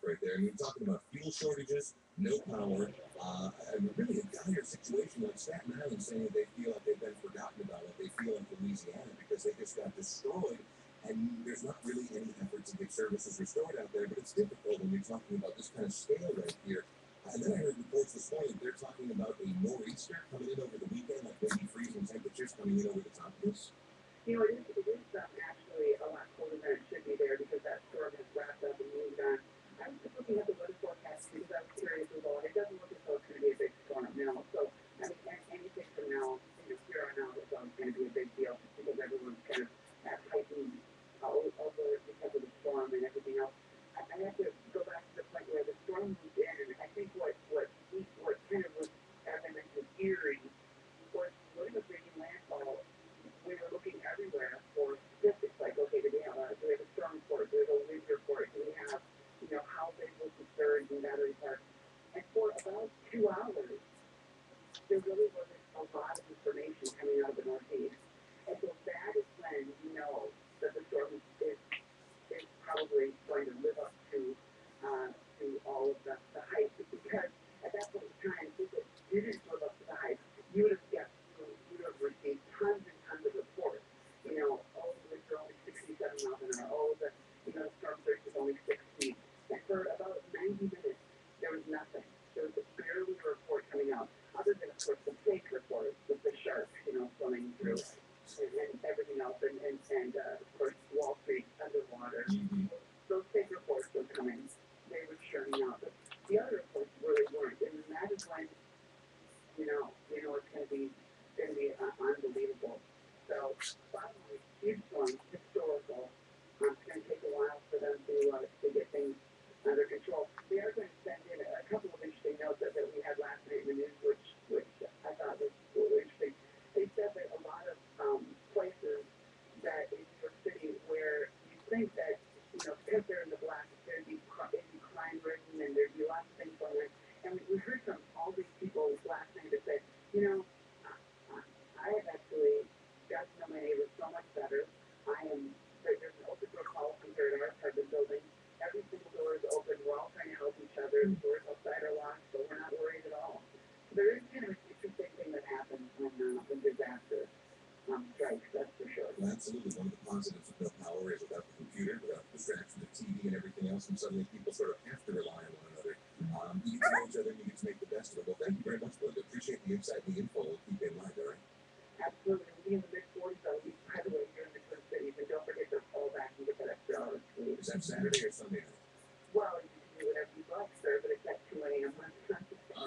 right there. I mean, talking about fuel shortages, no power, and really a dire situation like Staten Island saying that they feel like they've been forgotten about, like they feel like Louisiana because they just got destroyed and there's not really any effort to get services restored out there. But it's difficult when you're talking about this kind of scale right here. And then I heard reports this morning that they're talking about a nor'easter coming in over the weekend, like maybe freezing temperatures coming in over the top of this. It is actually a lot colder than it should be there because that storm has wrapped up and moved on. I was just looking at the weather forecast because I was curious as well, and it doesn't look as though it's going to be a big storm now. So, I mean, anything from now, here on out, it's going to be a big deal because everyone's kind of at heightened over because of the storm and everything else. I have to go back to the point where the storm moved in, and I think what kind of was, as I mentioned, eerie was when it was making landfall. We were looking everywhere for statistics like, okay, do we have a storm report? Do we have a wind report? Do we have, how big was the surge in Battery Park? And for about 2 hours, there really wasn't a lot of information coming out of the Northeast. And so that is when you know that the storm is probably going to live up to all of the hype, because at that point in time, if it didn't live up to the hype, you would have guessed, you would have received tons and tons of reports. Oh, the winds are only 67 miles an hour. Oh, the storm surge is only 6 feet. And for about 90 minutes, there was nothing. There was barely a report coming out, other than, of course, the fake report with the shark, swimming through and everything else, and of course, Wall Street underwater. Those fake reports were coming. They were churning out. But the other reports really weren't. And that is when, it's going to be unbelievable. So, finally, huge storm, historical. It's going to take a while for them to get things under control. They are going to send in a couple of interesting notes that we had last night in the news, which I thought was really interesting. They said that a lot of places that in New York City where you think that, because they're in the black, it'd be crime-ridden and there'd be lots of things going on. And we heard from all these people last night that said, I have actually got to know my neighbors so much better. There's an open door policy here in our apartment building. Every single door is open. We're all trying to help each other. The doors outside are locked, so we're not worried at all. So there is kind of an interesting thing that happens when disaster strikes, that's for sure. Well, absolutely. One of the positives of no power is without the computer, without the distraction of TV and everything else, and suddenly people sort of have to rely on one another. You get to know each other and you get to make the best of it. Well, thank you very much, Belinda. Appreciate the insight and the info. We'll keep it in mind, all right? Absolutely. We'll be in the mid-40s, though. By the way, here in the Twin Cities, and don't forget to call back and get that extra hour of sleep. Is that Saturday or Sunday night? Well, you can do whatever you like, sir, but it's at 2 a.m.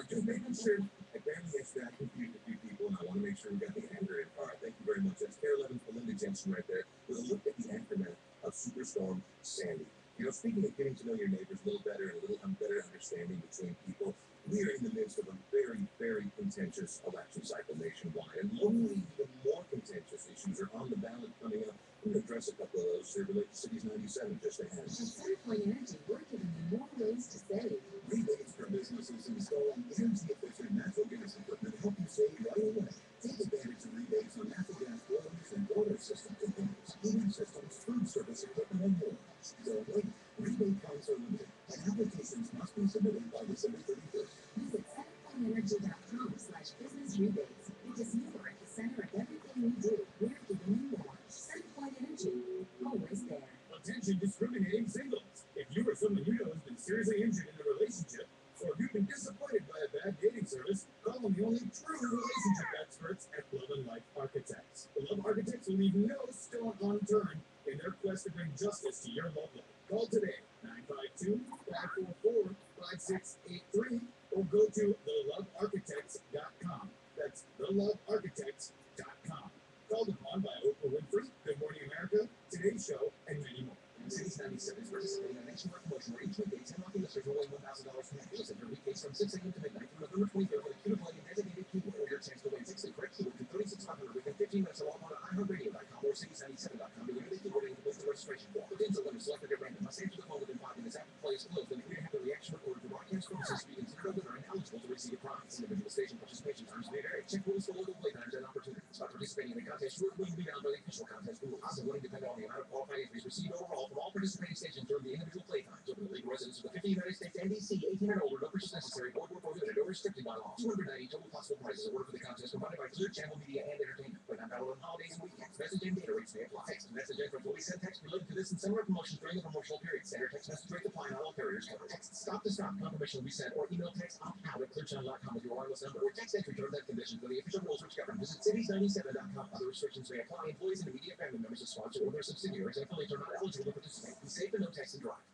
Just making sure. I barely gets that confused a few people, and I want to make sure we got the anger in. All right, thank you very much. That's Care 11's Belinda Jensen right there with a look at the aftermath of Superstorm Sandy. Speaking of getting to know your neighbors a little better and a little better understanding between people, we are in the midst of a very, very contentious election cycle nationwide, and locally, even more contentious issues are on the ballot coming up. We're going to address a couple of those. They relate to Cities 97 just ahead. At CenterPoint Energy, we're giving you more ways to save. Rebates for businesses installing energy-efficient natural gas equipment help you save right away. Take advantage of rebates on natural gas boilers and water system components, heating systems, food service equipment, and more. Don't wait. Rebate funds are limited, and applications must be submitted by December 31st. Visit CenterPointEnergy.com/business-rebates because you are at the center of everything we do. We're giving you more. CenterPoint Energy, always there. Attention discriminating singles. If you or someone you know has been seriously injured in a relationship, or if you've been disappointed by a bad dating service, call on the only true relationship experts at Love and Life Architects. The Love Architects will leave no stone unturned in their quest to bring justice to your love life. Call today, 952-544-5683, or go to thelovearchitects.com. That's thelovearchitects.com. Called upon by Oprah Winfrey, Good Morning America, Today's Show, and many more. Cities 97 is participating in a nationwide promotion where each weekday 10 lucky listeners will win $1,000 from National Center weekdays from 6 a.m. to midnight through November 23rd with a Cuda Play and designated keyboard or your chance to win. Text the correct keyword to 36500 within 15 minutes or log on to iHeartRadio.com or Cities97.com to enter the keyword and complete the registration form. The pins are limited, selected at random. Must answer the phone within 5 minutes after the play is closed, and if you have the reaction recorded to broadcast purposes, you consider a winner and eligible to receive a prize. Individual station participation terms may vary. Check rules for local play times and opportunities. By participating in the contest, your will be bound by the official contest rules. Odds of winning depend on the amount of qualified entries received overall from all participating stations during the individual play times. Open to legal residents with a 15 United States and DC, 18 and older, no purchase necessary, void where prohibited, or restricted by law. 290 total possible prizes awarded for the contest provided by Clear Channel Media and Entertainment. But not valid on holidays and weekends. Message and data rates may apply. Text message entrance will be sent text related to this and similar promotions during the promotional period. Standard text message rates apply, not all carriers cover. Text stop to stop. Confirmation will be sent, or email text opt out at clearchannel.com with your wireless number, or text entry terms and conditions for the official rules which govern. Visit cities97.com. Other restrictions may apply. Employees and immediate family members of sponsor or their subsidiaries and affiliates are not eligible to participate. Be safe and no text and drive.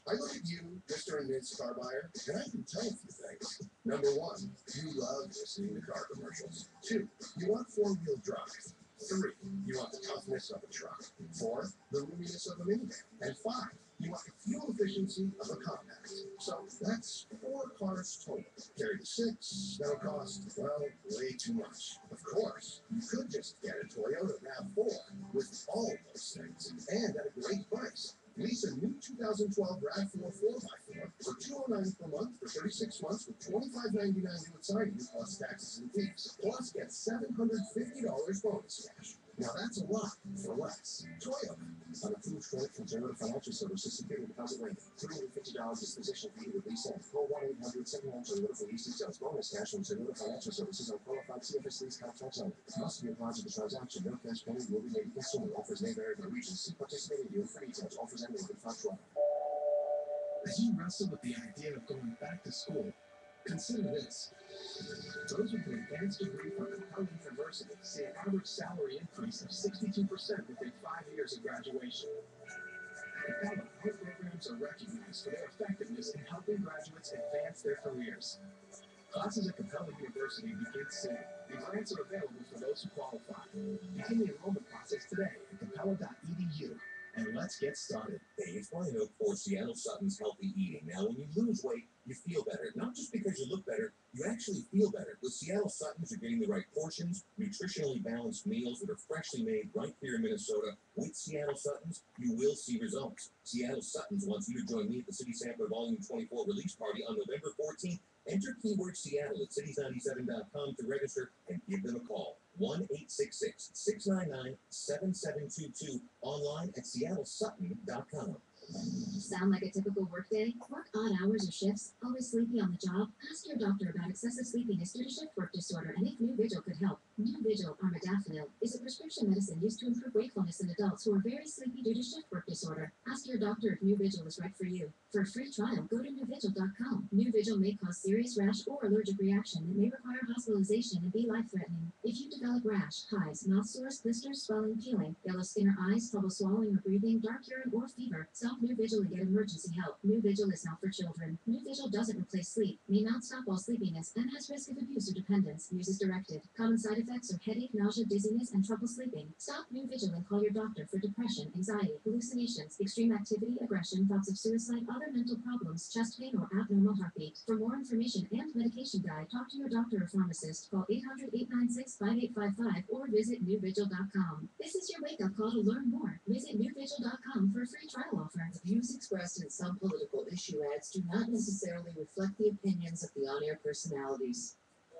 I look at you, Mr. and Ms. Car Buyer, and I can tell a few things. Number one, you love listening to car commercials. 2, you want 4-wheel drive. 3, you want the toughness of a truck. 4, the roominess of a minivan. And 5, you want the fuel efficiency of a compact. So that's 4 cars total. Carry the 6, that'll cost, well, way too much. Of course, you could just get a Toyota RAV4 with all those things, and at a great price. Lease a new 2012 RAV4 4x4 for $209 per month for 36 months with $25.99 due at signing plus taxes and fees. Plus, get $750 bonus cash. Now that's a lot for less. Toyota. Unapproved credit from Toyota Financial Services, security deposit rate. $350 disposition fee with lease end. Call 1-800-71 Toyota for lease details. Bonus cash from Toyota Financial Services on qualified CFS lease contracts only. Must be applied to the transaction. No cash payment will be made to consumer. Offers may vary by region. See participating dealer for details. Offers ending with 5 trial. As you wrestle with the idea of going back to school, consider this. Those with an advanced degree from Capella University see an average salary increase of 62% within 5 years of graduation. At Capella, our programs are recognized for their effectiveness in helping graduates advance their careers. Classes at Capella University begin soon. The grants are available for those who qualify. Begin the enrollment process today at capella.edu. And let's get started. Hey, it's Brian Oak for Seattle Sutton's Healthy Eating. Now, when you lose weight, you feel better. Not just because you look better, you actually feel better. With Seattle Sutton's, you're getting the right portions, nutritionally balanced meals that are freshly made right here in Minnesota. With Seattle Sutton's, you will see results. Seattle Sutton's wants you to join me at the City Sampler Volume 24 release party on November 14th. Enter keyword Seattle at cities97.com to register and give them a call. 1-866-699-7722. Online at seattlesutton.com. Sound like a typical workday? Work odd hours or shifts? Always sleepy on the job? Ask your doctor about excessive sleepiness due to shift work disorder and if New Vigil could help. New Vigil Armodafinil is a prescription medicine used to improve wakefulness in adults who are very sleepy due to shift work disorder. Ask your doctor if New Vigil is right for you. For a free trial, go to newvigil.com. New Vigil may cause serious rash or allergic reaction that may require hospitalization and be life-threatening. If you develop rash, hives, mouth sores, blisters, swelling, peeling, yellow skin or eyes, trouble swallowing or breathing, dark urine, or fever, stop New Vigil and get emergency help. New Vigil is not for children. New Vigil doesn't replace sleep, may not stop all sleepiness, and has risk of abuse or dependence. Use as directed. Common side effects are headache, nausea, dizziness, and trouble sleeping. Stop New Vigil and call your doctor for depression, anxiety, hallucinations, extreme activity, aggression, thoughts of suicide, other mental problems, chest pain, or abnormal heartbeat. For more information and medication guide, talk to your doctor or pharmacist. Call 800-896-5855 or visit newvigil.com. This is your wake-up call to learn more. Visit newvigil.com for a free trial offer. The views expressed in some political issue ads do not necessarily reflect the opinions of the on-air personalities.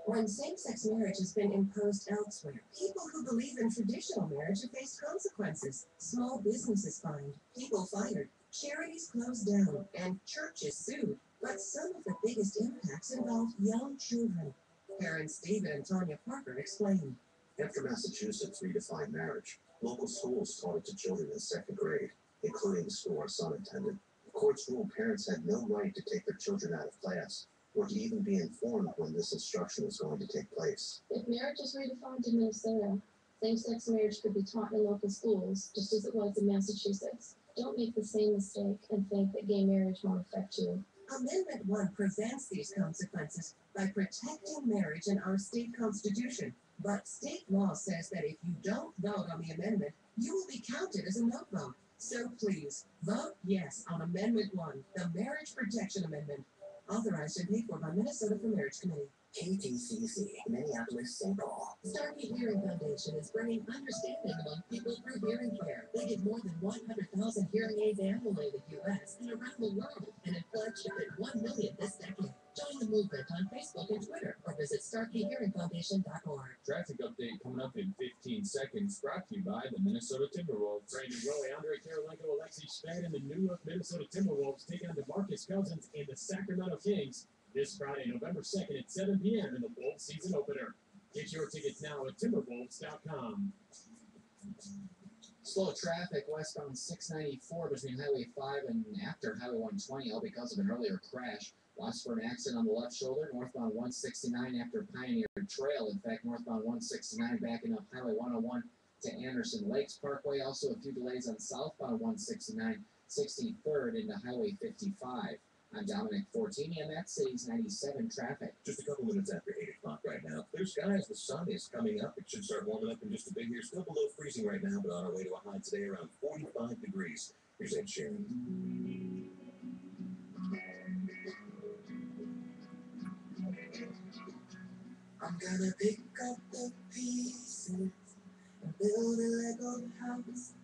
When same-sex marriage has been imposed elsewhere, people who believe in traditional marriage have faced consequences. Small businesses fined, people fired, charities closed down, and churches sued. But some of the biggest impacts involve young children. Parents David and Tanya Parker explain. After Massachusetts redefined marriage, local schools taught it to children in 2nd grade, including the school our son attended. The courts ruled parents had no right to take their children out of class, or to even be informed when this instruction was going to take place. If marriage is redefined in Minnesota, same-sex marriage could be taught in local schools, just as it was in Massachusetts. Don't make the same mistake and think that gay marriage won't affect you. Amendment 1 prevents these consequences by protecting marriage in our state constitution. But state law says that if you don't vote on the amendment, you will be counted as a no vote. So please, vote yes on Amendment 1, the Marriage Protection Amendment, authorized and paid for by Minnesota for Marriage Committee. KTCC, Minneapolis, St. Paul. Starkey Hearing Foundation is bringing understanding among people through hearing care. They give more than 100,000 hearing aids annually in the U.S. and around the world, and have pledged to fit 1 million this decade. Join the movement on Facebook and Twitter, or visit StarkeyHearingFoundation.org. Traffic update coming up in 15 seconds, brought to you by the Minnesota Timberwolves. Brandon Roy, Andre Kirilenko, Alexei Shved, and the new Minnesota Timberwolves take on DeMarcus Cousins and the Sacramento Kings this Friday, November 2nd at 7 p.m. in the Wolves season opener. Get your tickets now at timberwolves.com. Slow traffic westbound 694 between Highway 5 and after Highway 120, all because of an earlier crash. Watch for an accident on the left shoulder, northbound 169 after Pioneer Trail. In fact, northbound 169 backing up Highway 101 to Anderson Lakes Parkway. Also, a few delays on southbound 169, 63rd into Highway 55. I'm Dominic Fortini, and that's Cities 97 traffic. Just a couple minutes after 8 o'clock right now. Clear skies, the sun is coming up. It should start warming up in just a bit here. Still below freezing right now, but on our way to a high today around 45 degrees. Here's Ed Sheeran. I'm gonna pick up the pieces and build a Lego house.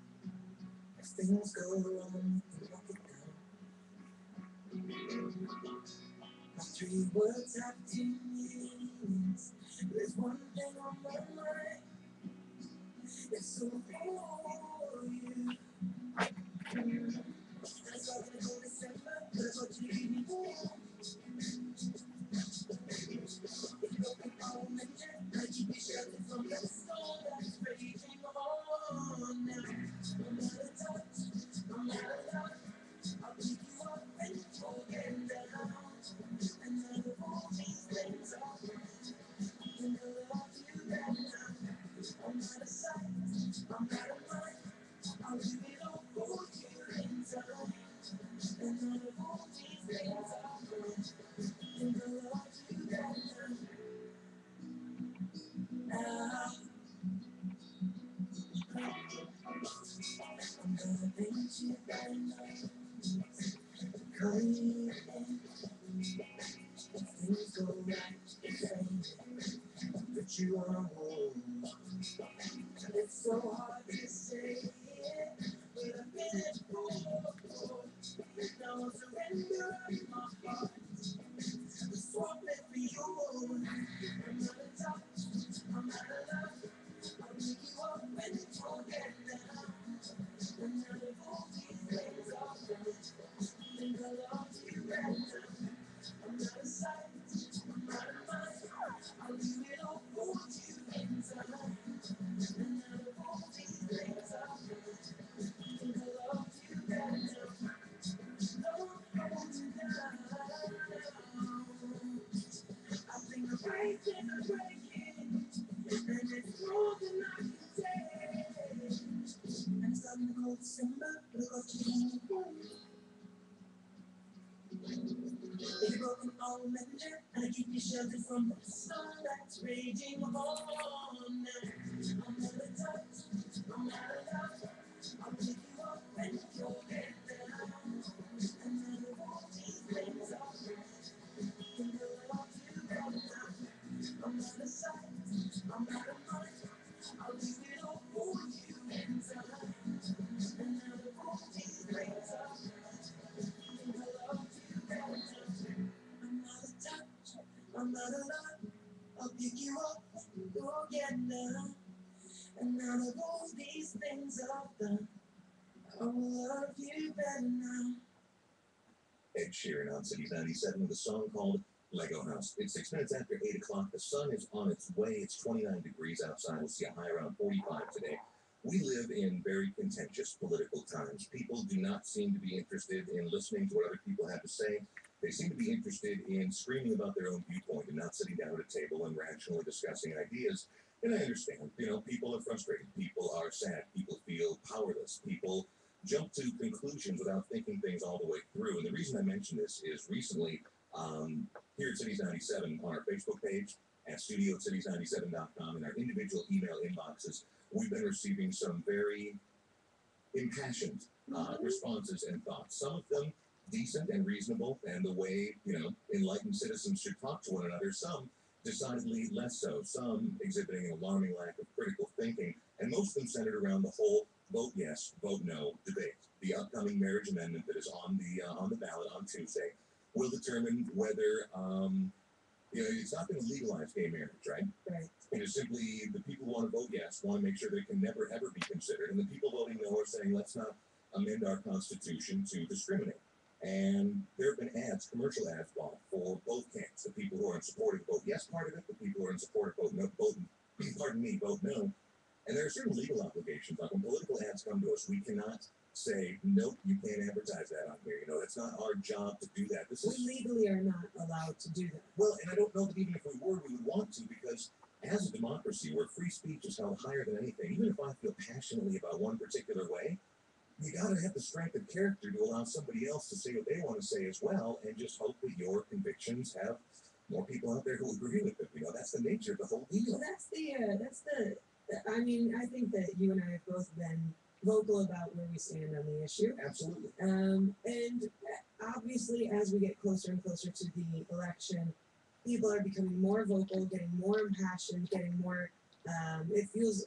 If things go wrong, we knock it down. My 3 words have 2 meanings. There's one thing on my mind. It's so for you. That's why I'm gonna go December, but I thought you leave me warm. I keep you sheltered from the storm that's raging on now. No matter touch, no matter love, I'll pick you up and forget down. And none of all these things are worth in the love you got now. I'm not a sight, I'm not a mind. I'll do it all for you in time. And none of all these things are worth in the love you got now. I'm gonna paint you by night, color you in. If things go right, put you on hold. It's so hard to say it, but I've been it before. Now I'll surrender my heart, swap it for you. I'm not a touch, I'm not a love. I'll pick you up and forget now. And none of all these things are worth think I love you right now. I'm not a sight, I'm not a mind. I'll do it all for you in time. And none of all these things are worth think I love you right now. Don't hold me down. I think I'm breaking, and it's more than I can take. And it's starting to go December, but I got you in the room. If you're broken, I'll mend it, and I keep you sheltered from the sun that's raging on now. I'm not a touch, I'm not a love. I'll pick you up and forget down. And none of all these things are worth in the love you got now. I'm not a sight, I'm not a mind. I'll do it all for you in time. And none of all these things are worth in the love you got now. I'm not a touch, I'm not a love. I'll pick you up and go get down. And none of all these things are done. I will love you better now. Ed Sheeran on Cities 97 with a song called Lego House. It's 6 minutes after 8 o'clock. The sun is on its way. It's 29 degrees outside. We'll see a high around 45 today. We live in very contentious political times. People do not seem to be interested in listening to what other people have to say. They seem to be interested in screaming about their own viewpoint and not sitting down at a table and rationally discussing ideas. And I understand, people are frustrated. People are sad. People feel powerless. People jump to conclusions without thinking things all the way through. And the reason I mention this is recently, here at Cities 97 on our Facebook page, at studio@cities97.com, and our individual email inboxes, we've been receiving some very impassioned responses and thoughts. Some of them decent and reasonable, and the way, enlightened citizens should talk to one another. Some decidedly less so. Some exhibiting an alarming lack of critical thinking, and most of them centered around the whole vote yes, vote no debate. The upcoming marriage amendment that is on the ballot on Tuesday will determine whether You know, it's not going to legalize gay marriage, right? Right. It is simply the people who want to vote yes want to make sure that it can never ever be considered, and the people voting no are saying let's not amend our constitution to discriminate. And there have been ads, commercial ads, Bob, for both camps. The people who are in support of the vote yes part of it, the people who are in support of vote no, vote no. And there are certain legal obligations. Like when political ads come to us, we cannot say, nope, you can't advertise that on here. You know, that's not our job to do that. This is We legally are not allowed to do that. well, and I don't know that even if we were, we would want to, because as a democracy where free speech is held higher than anything, even if I feel passionately about one particular way, you gotta have the strength of character to allow somebody else to say what they want to say as well, and just hope that your convictions have more people out there who agree with them. You know, that's the nature of the whole deal. Well, I mean, I think that you and I have both been vocal about where we stand on the issue. Absolutely. And obviously, as we get closer and closer to the election, people are becoming more vocal, getting more impassioned, getting more, it feels,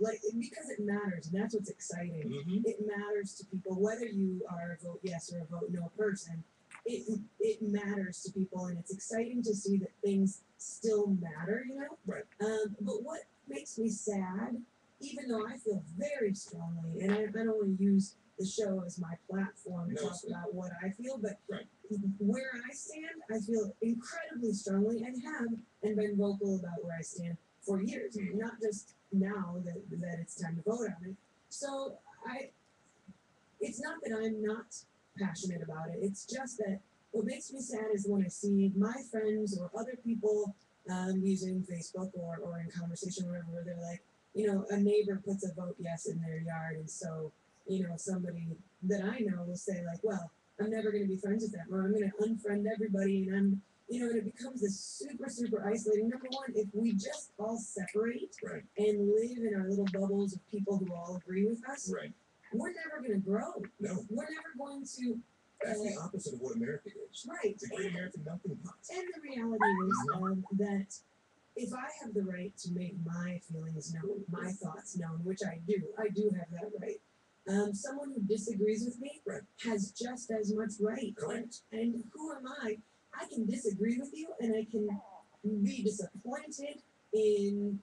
like, because it matters, and that's what's exciting. Mm-hmm. It matters to people, whether you are a vote yes or a vote no person. It matters to people, and it's exciting to see that things still matter, you know? Right. But what makes me sad, even though I feel very strongly, and I don't want to use the show as my platform to No, talk about what I feel, but right. where I stand, I feel incredibly strongly and have and been vocal about where I stand for years, not just now that it's time to vote on it. So it's not that I'm not passionate about it. It's just that what makes me sad is when I see my friends or other people using Facebook or in conversation or whatever, where they're like, a neighbor puts a vote yes in their yard, and so, somebody that I know will say like, well, I'm never going to be friends with them, or I'm going to unfriend everybody, and and it becomes this super, super isolating. Number one, if we just all separate Right. and live in our little bubbles of people who all agree with us, Right. we're never going to grow. No. We're never going to. That's the opposite of what America is. Right. It's a great American melting pot. And the reality is that if I have the right to make my feelings known, my thoughts known, which I do have that right. Someone who disagrees with me Right. has just as much right. Correct. And who am I? I can disagree with you, and I can be disappointed in,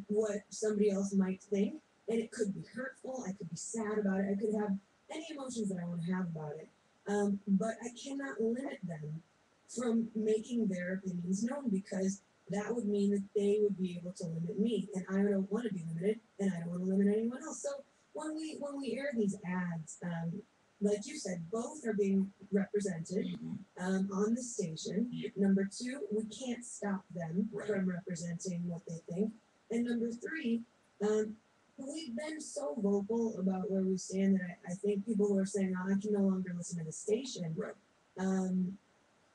what somebody else might think, and it could be hurtful. I could be sad about it. I could have any emotions that I want to have about it. But I cannot limit them from making their opinions known, because that would mean that they would be able to limit me, and I don't want to be limited, and I don't want to limit anyone else. So when we air these ads, like you said, both are being represented on the station. Yep. Number two, we can't stop them Right. from representing what they think. And number three, we've been so vocal about where we stand that I think people who are saying, oh, I can no longer listen to the station. Right.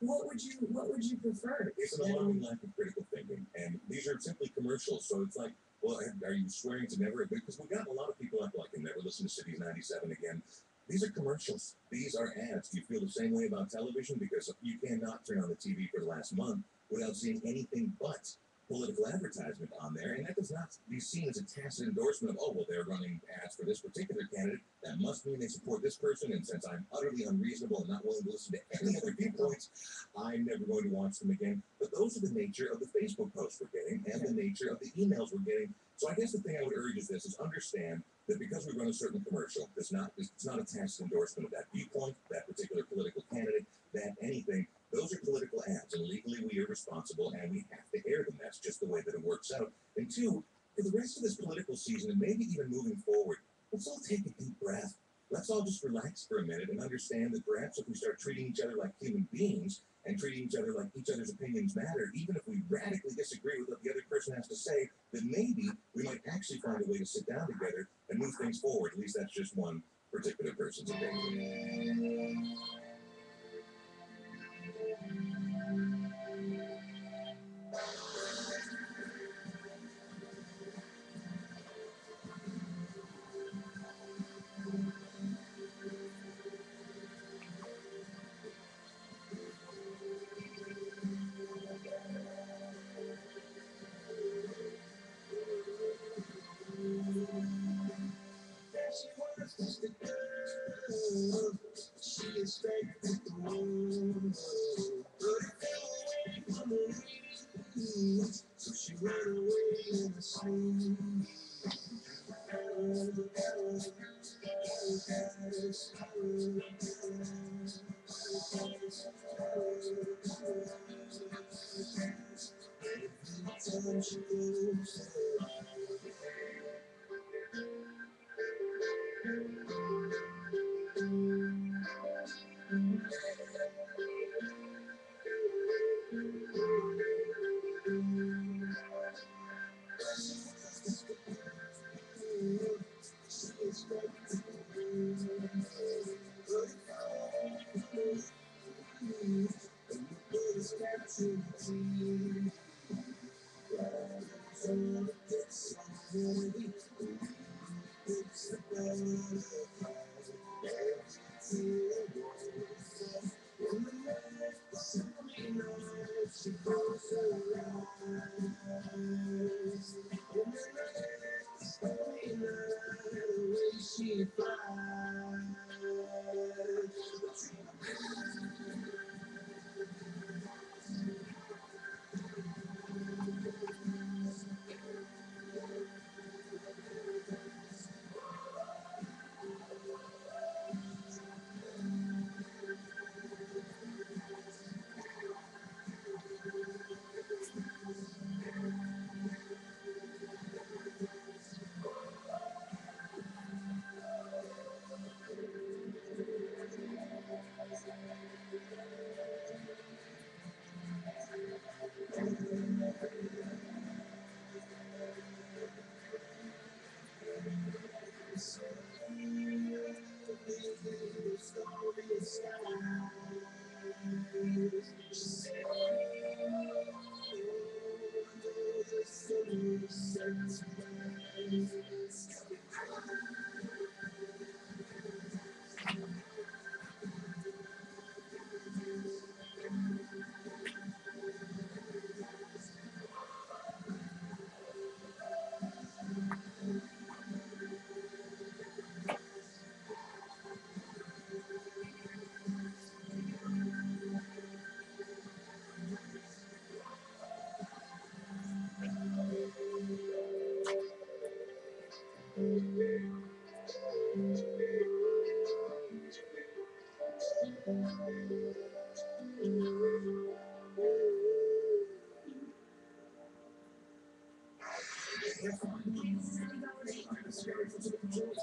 What would you prefer? It's an alarming lack of critical thinking, and these are simply commercials. So it's like, well, are you swearing to never? Because we've gotten a lot of people out there like, I can never listen to Cities 97 again. These are commercials. These are ads. Do you feel the same way about television? Because you cannot turn on the TV for the last month without seeing anything but political advertisement on there, and that does not be seen as a tacit endorsement of, oh, well, they're running ads for this particular candidate. That must mean they support this person, and since I'm utterly unreasonable and not willing to listen to any other viewpoints, I'm never going to watch them again. But those are the nature of the Facebook posts we're getting and the nature of the emails we're getting. So I guess the thing I would urge is this, is understand that because we run a certain commercial, it's not a tacit endorsement of that viewpoint, that particular political candidate, that anything. Those are political ads, and legally we are responsible, and we have to air them. That's just the way that it works out. And two, for the rest of this political season, and maybe even moving forward, let's all take a deep breath. Let's all just relax for a minute and understand that perhaps if we start treating each other like human beings and treating each other like each other's opinions matter, even if we radically disagree with what the other person has to say, then maybe we might actually find a way to sit down together and move things forward. At least that's just one particular person's opinion. She was just a girl. She is straight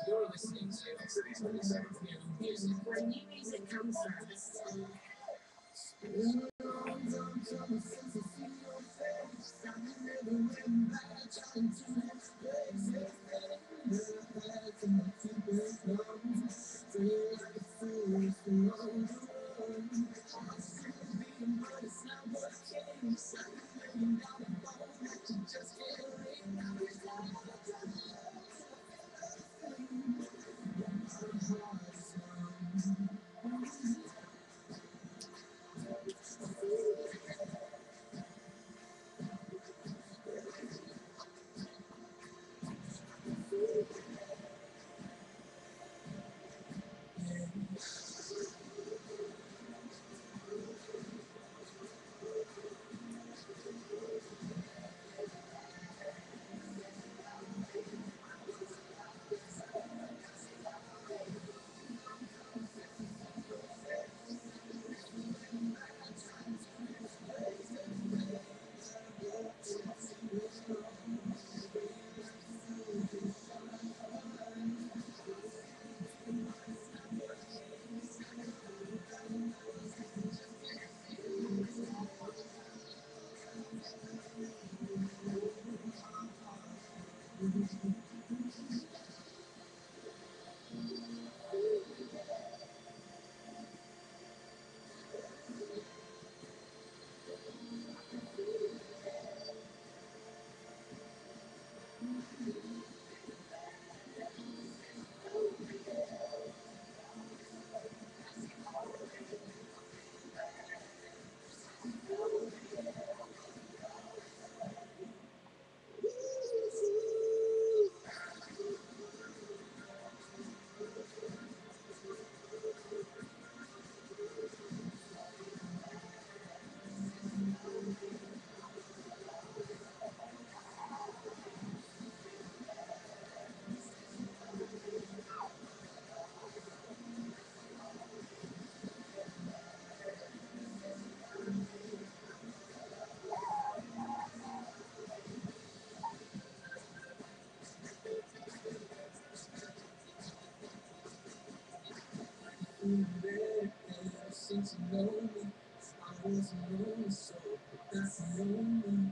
You're listening to Cities 27 New Music. Where new music comes from. feeling better ever since you know me. I was lonely, so that's the only.